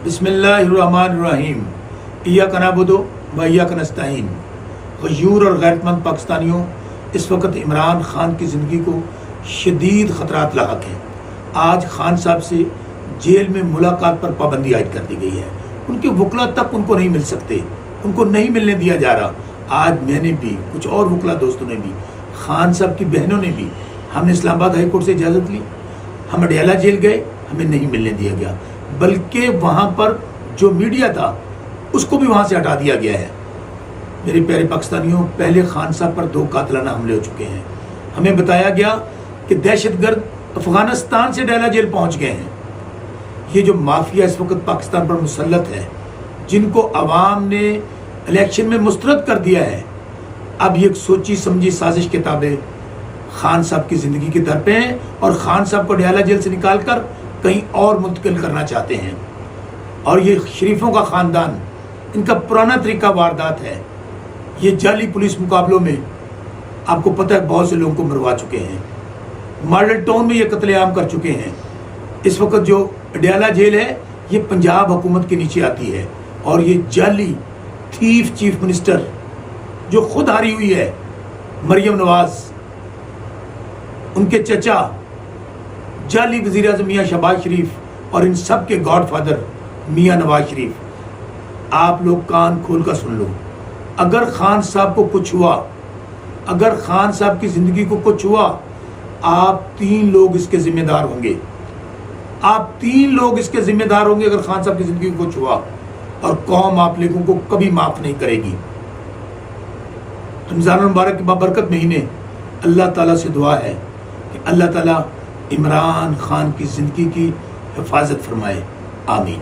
बिस्मिल्लाहिर्रहमानिर्रहीम। इय्याक नअबुदु व इय्याक नस्तईन। गयूर और गैरतमंद पाकिस्तानियों, इस वक्त इमरान खान की ज़िंदगी को शदीद ख़तरात लाहक हैं। आज खान साहब से जेल में मुलाकात पर पाबंदी आयद कर दी गई है। उनके वकला तक उनको नहीं मिल सकते, उनको नहीं मिलने दिया जा रहा। आज मैंने भी, कुछ और वकला दोस्तों ने भी, खान साहब की बहनों ने भी, हमने इस्लामाबाद हाई कोर्ट से इजाज़त ली, हम अडयाला जेल गए, हमें नहीं मिलने दिया गया, बल्कि वहाँ पर जो मीडिया था उसको भी वहाँ से हटा दिया गया है। मेरे प्यारे पाकिस्तानियों, पहले खान साहब पर 2 कातिलाना हमले हो चुके हैं। हमें बताया गया कि दहशतगर्द अफ़गानिस्तान से अडयाला जेल पहुँच गए हैं। ये जो माफिया इस वक्त पाकिस्तान पर मुसल्लत है, जिनको अवाम ने इलेक्शन में मुस्तरद कर दिया है, अब ये एक सोची समझी साजिश के ताबे खान साहब की ज़िंदगी के दर पे हैं और खान साहब को अडयाला जेल से निकाल कर कहीं और मुंतकिल करना चाहते हैं। और ये शरीफों का ख़ानदान, इनका पुराना तरीका वारदात है। ये जाली पुलिस मुकाबलों में आपको पता है बहुत से लोगों को मरवा चुके हैं। मॉडल टाउन में ये कत्लेआम कर चुके हैं। इस वक्त जो अडयाला जेल है ये पंजाब हुकूमत के नीचे आती है और ये जाली थीफ चीफ मिनिस्टर जो खुद हारी हुई है, मरियम नवाज, उनके चचा जाली वज़ीर आज़म मियाँ शहबाज शरीफ और इन सब के गॉड फादर मियाँ नवाज शरीफ, आप लोग कान खोल कर सुन लो। अगर खान साहब को कुछ हुआ, अगर खान साहब की ज़िंदगी को कुछ हुआ, आप 3 लोग इसके ज़िम्मेदार होंगे। आप 3 लोग इसके ज़िम्मेदार होंगे अगर खान साहब की ज़िंदगी को कुछ हुआ, और कौम आप लोगों को कभी माफ़ नहीं करेगी। रमज़ान मुबारक के बाबरकत महीने, अल्लाह ताला से दुआ है कि अल्लाह ताला इमरान खान की ज़िंदगी की हिफाजत फरमाए। आमीन।